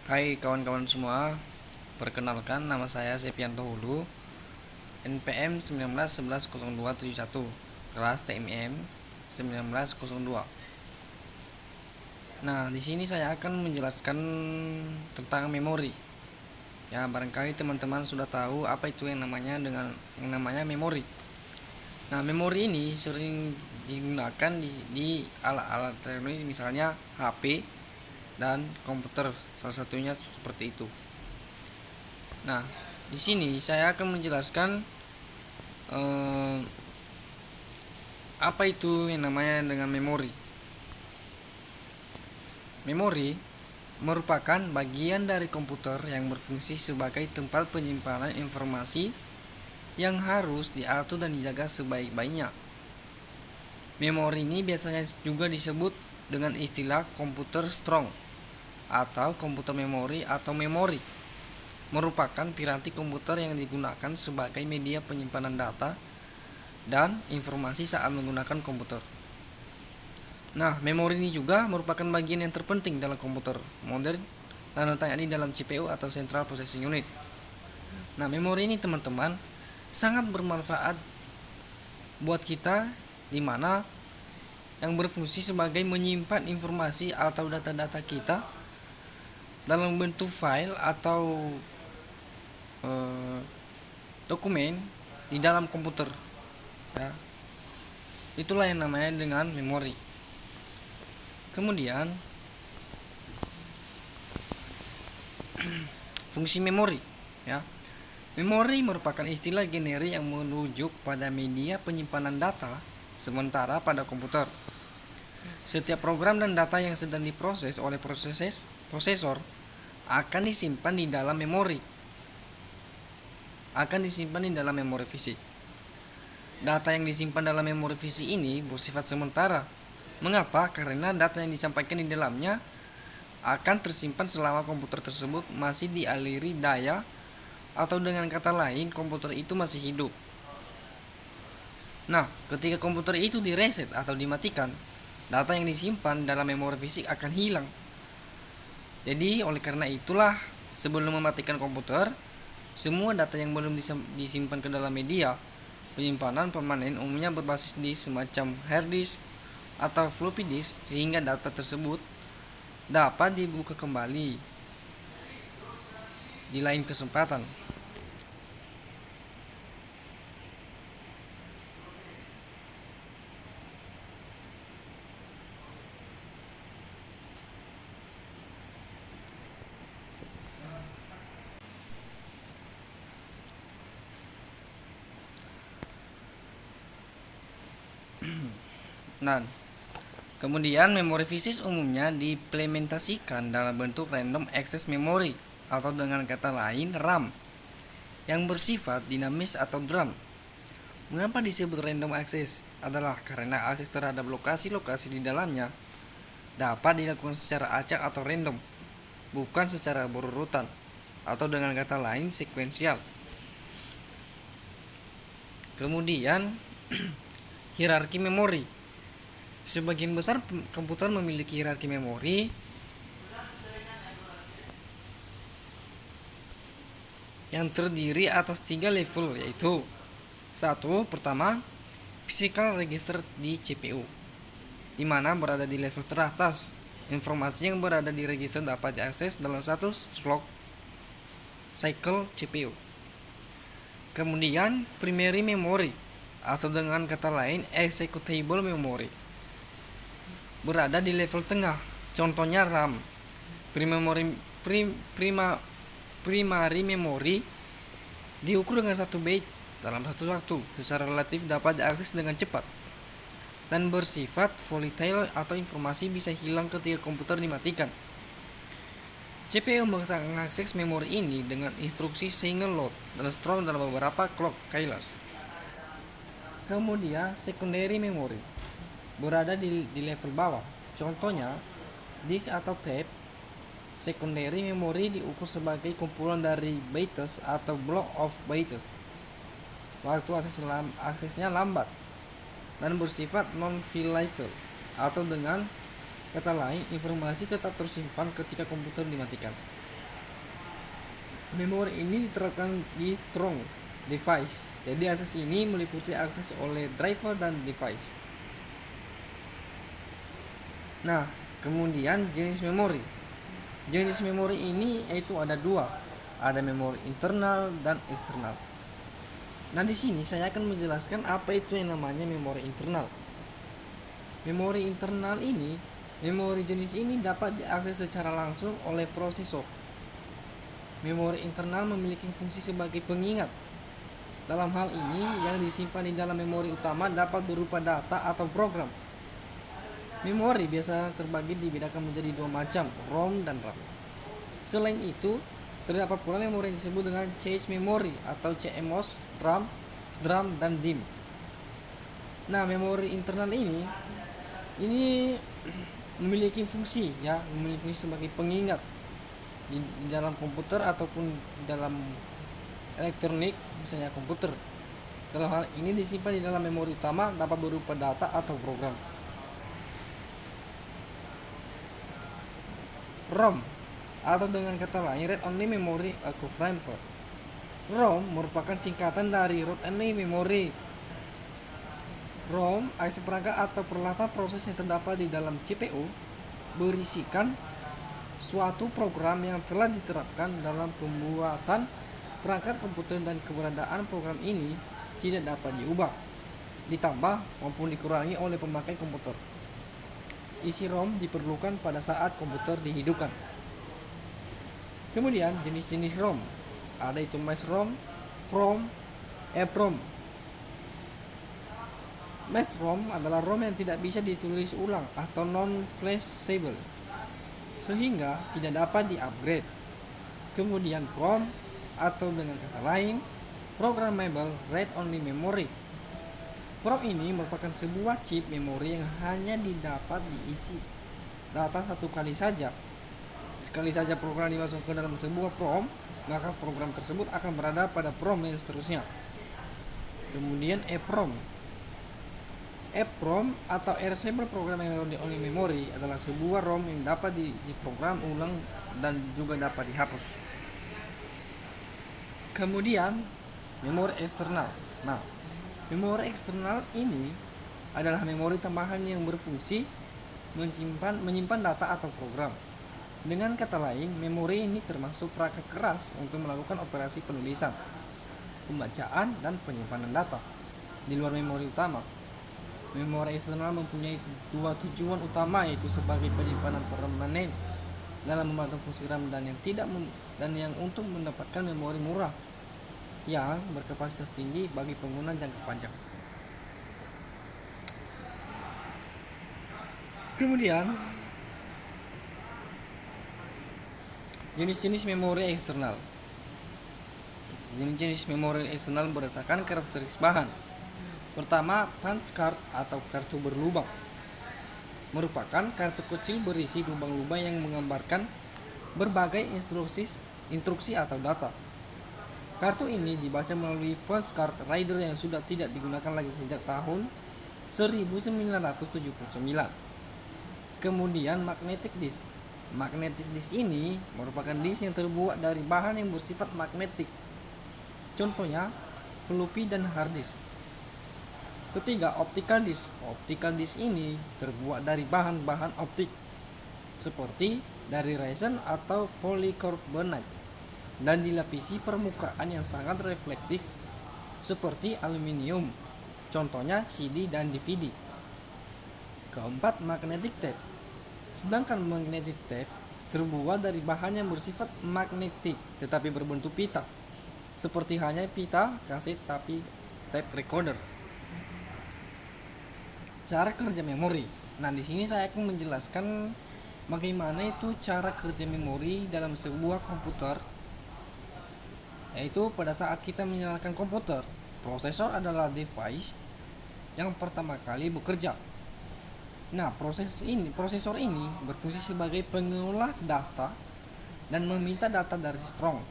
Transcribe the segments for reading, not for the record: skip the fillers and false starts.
Hai kawan-kawan semua, perkenalkan nama saya Septianto Hulu, NPM 19110271, kelas TMM 1902. Nah, di sini saya akan menjelaskan tentang memori. Ya, barangkali teman-teman sudah tahu apa itu yang namanya memori. Nah, memori ini sering digunakan di alat-alat elektronik, misalnya HP dan komputer, salah satunya seperti itu. Nah, di sini saya akan menjelaskan apa itu yang namanya dengan memori. Memori merupakan bagian dari komputer yang berfungsi sebagai tempat penyimpanan informasi yang harus diatur dan dijaga sebaik-baiknya. Memori ini biasanya juga disebut dengan istilah komputer strong atau komputer memori atau memori. Merupakan piranti komputer yang digunakan sebagai media penyimpanan data dan informasi saat menggunakan komputer. Nah, memori ini juga merupakan bagian yang terpenting dalam komputer modern dan letaknya di dalam CPU atau Central Processing Unit. Nah, memori ini teman-teman sangat bermanfaat buat kita, di mana yang berfungsi sebagai menyimpan informasi atau data-data kita dalam bentuk file atau dokumen di dalam komputer. Ya, itulah yang namanya dengan memori. Kemudian fungsi memori, ya. Memori merupakan istilah generik yang merujuk pada media penyimpanan data sementara pada komputer. Setiap program dan data yang sedang diproses oleh prosesor akan disimpan di dalam memori. Fisik. Data yang disimpan dalam memori fisik ini bersifat sementara. Mengapa? Karena data yang disampaikan di dalamnya akan tersimpan selama komputer tersebut masih dialiri daya, atau dengan kata lain komputer itu masih hidup. Nah, ketika komputer itu direset atau dimatikan, data yang disimpan dalam memori fisik akan hilang. Jadi oleh karena itulah, sebelum mematikan komputer, semua data yang belum disimpan ke dalam media penyimpanan permanen umumnya berbasis di semacam hard disk atau floppy disk, sehingga data tersebut dapat dibuka kembali di lain kesempatan. Nah, kemudian memori fisik umumnya diimplementasikan dalam bentuk random access memory atau dengan kata lain RAM yang bersifat dinamis atau DRAM. Mengapa disebut random access? Adalah karena akses terhadap lokasi-lokasi di dalamnya dapat dilakukan secara acak atau random, bukan secara berurutan, atau dengan kata lain sekuensial. Kemudian hierarki memori. Sebagian besar komputer memiliki hierarki memori yang terdiri atas 3 level, yaitu 1. Pertama, physical register di CPU, di mana berada di level teratas. Informasi yang berada di register dapat diakses dalam satu clock cycle CPU. Kemudian primary memory, atau dengan kata lain executable memory, berada di level tengah, contohnya RAM. Primary memory diukur dengan 1 byte dalam satu waktu, secara relatif dapat diakses dengan cepat dan bersifat volatile atau informasi bisa hilang ketika komputer dimatikan. CPU mengakses memori ini dengan instruksi single load dan strong dalam beberapa clock cycles. Kemudian secondary memory berada di level bawah, contohnya disk atau tape. Secondary memory diukur sebagai kumpulan dari bytes atau block of bytes. Waktu aksesnya lambat dan bersifat non-volatile, atau dengan kata lain informasi tetap tersimpan ketika komputer dimatikan. Memori ini diterapkan di strong device. Jadi akses ini meliputi akses oleh driver dan device. Nah, kemudian jenis memori. Jenis memori ini yaitu ada dua, ada memori internal dan eksternal. Nah, di sini saya akan menjelaskan apa itu yang namanya memori internal. Memori internal ini, memori jenis ini dapat diakses secara langsung oleh prosesor. Memori internal memiliki fungsi sebagai pengingat. Dalam hal ini, yang disimpan di dalam memori utama dapat berupa data atau program. Memori biasa terbagi dibedakan menjadi dua macam, ROM dan RAM. Selain itu, terdapat pula memori yang disebut dengan cache memory atau CMOS, RAM, SRAM, dan DIMM. Nah, memori internal ini memiliki fungsi sebagai pengingat di dalam komputer ataupun dalam elektronik, misalnya komputer. Dalam hal ini disimpan di dalam memori utama dapat berupa data atau program. ROM atau dengan kata lain Read Only Memory atau Framework. ROM merupakan singkatan dari Read Only Memory. ROM aksi perangkat atau peralatan proses yang terdapat di dalam CPU berisikan suatu program yang telah diterapkan dalam pembuatan perangkat komputer dan keberadaan program ini tidak dapat diubah, ditambah maupun dikurangi oleh pemakai komputer. Isi ROM diperlukan pada saat komputer dihidupkan. Kemudian jenis-jenis ROM ada itu Mass ROM, PROM, EPROM. Mass ROM adalah ROM yang tidak bisa ditulis ulang atau non-flashable, sehingga tidak dapat di-upgrade. Kemudian PROM atau dengan kata lain Programmable Read Only Memory. PROM ini merupakan sebuah chip memori yang hanya didapat diisi data satu kali saja. Sekali saja program dimasukkan ke dalam sebuah PROM, maka program tersebut akan berada pada PROM dan seterusnya. Kemudian EPROM. EPROM atau Erasable Programmable Only Memory adalah sebuah ROM yang dapat diprogram ulang dan juga dapat dihapus. Kemudian memori eksternal. Nah, memori eksternal ini adalah memori tambahan yang berfungsi menyimpan data atau program. Dengan kata lain, memori ini termasuk perangkat keras untuk melakukan operasi penulisan, pembacaan, dan penyimpanan data. Di luar memori utama, memori eksternal mempunyai dua tujuan utama, yaitu sebagai penyimpanan permanen dalam membantu fungsi RAM dan yang untuk mendapatkan memori murah yang berkapasitas tinggi bagi pengguna jangka panjang. Kemudian jenis-jenis memori eksternal. Jenis-jenis memori eksternal berdasarkan karakteristik bahan. Pertama, punch card atau kartu berlubang. Merupakan kartu kecil berisi lubang-lubang yang menggambarkan berbagai instruksi atau data. Kartu ini dibaca melalui punch card reader yang sudah tidak digunakan lagi sejak tahun 1979. Kemudian magnetic disk. Magnetic disk ini merupakan disk yang terbuat dari bahan yang bersifat magnetik. Contohnya floppy dan hard disk. Ketiga, optical disk. Optical disk ini terbuat dari bahan-bahan optik seperti dari resin atau polycarbonate dan dilapisi permukaan yang sangat reflektif seperti aluminium. Contohnya CD dan DVD. Keempat, magnetic tape. Sedangkan magnetic tape terbuat dari bahan yang bersifat magnetik tetapi berbentuk pita, seperti halnya pita kaset tapi tape recorder. Cara kerja memori. Nah, di sini saya akan menjelaskan bagaimana itu cara kerja memori dalam sebuah komputer. Yaitu pada saat kita menyalakan komputer, prosesor adalah device yang pertama kali bekerja. Nah, prosesor ini berfungsi sebagai pengolah data dan meminta data dari strong,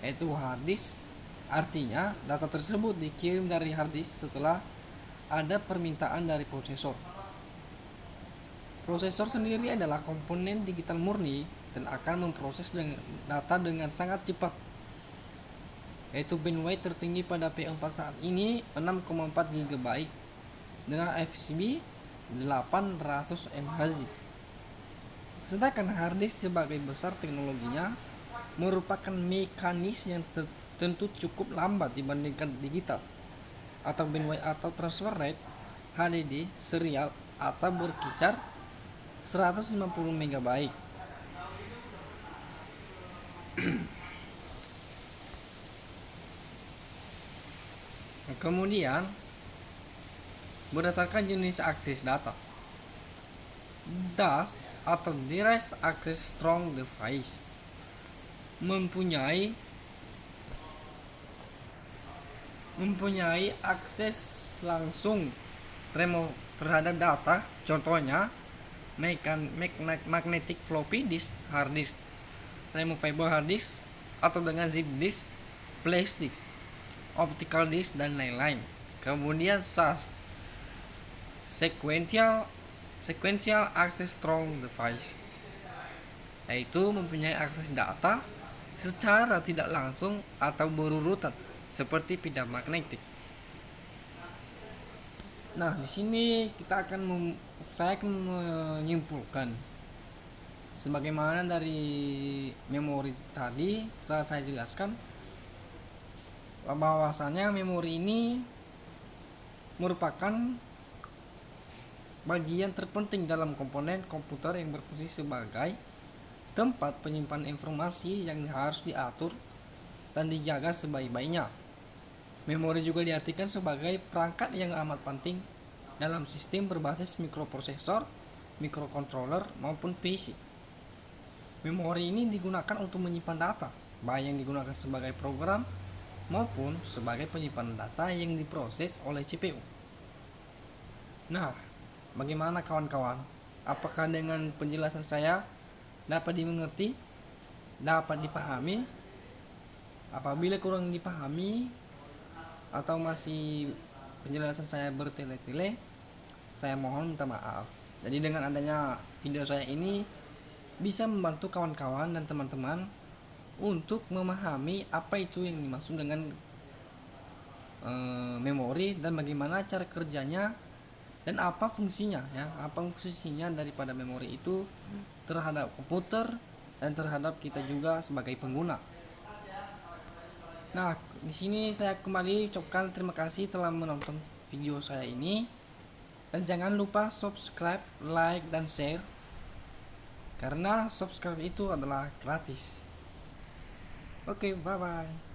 yaitu hard disk. Artinya, data tersebut dikirim dari hard disk setelah ada permintaan dari prosesor. Prosesor sendiri adalah komponen digital murni dan akan memproses data dengan sangat cepat. yaitu bandwidth tertinggi pada P4 saat ini 6,4 GB dengan FSB 800 MHz. Sedangkan harddisk sebagai besar teknologinya merupakan mekanis yang tentu cukup lambat dibandingkan digital, atau bandwidth atau transfer rate HDD serial atau berkisar 150 MB. Kemudian berdasarkan jenis akses data, DAS atau Direct Access Strong Device mempunyai akses langsung remote terhadap data, contohnya magnetic floppy disk, hard disk, removable hard disk atau dengan zip disk, flash disk, optical disk dan lain-lain. Kemudian SAS, sequential access strong device, yaitu mempunyai akses data secara tidak langsung atau berurutan seperti pindang magnetik. Nah, di sini saya akan menyimpulkan sebagaimana dari memori tadi telah saya jelaskan bahwasannya memori ini merupakan bagian terpenting dalam komponen komputer yang berfungsi sebagai tempat penyimpanan informasi yang harus diatur dan dijaga sebaik-baiknya. Memori juga diartikan sebagai perangkat yang amat penting dalam sistem berbasis mikroprosesor, mikrocontroller maupun PC. Memori ini digunakan untuk menyimpan data, baik yang digunakan sebagai program maupun sebagai penyimpanan data yang diproses oleh CPU. Nah, bagaimana kawan-kawan? Apakah dengan penjelasan saya dapat dimengerti, dapat dipahami? Apabila kurang dipahami atau masih penjelasan saya bertele-tele, saya mohon minta maaf. Jadi dengan adanya video saya ini bisa membantu kawan-kawan dan teman-teman untuk memahami apa itu yang dimaksud dengan memori dan bagaimana cara kerjanya dan apa fungsinya, daripada memori itu terhadap komputer dan terhadap kita juga sebagai pengguna. Nah, di sini saya kembali ucapkan terima kasih telah menonton video saya ini, dan jangan lupa subscribe, like, dan share karena subscribe itu adalah gratis. Oke, bye bye.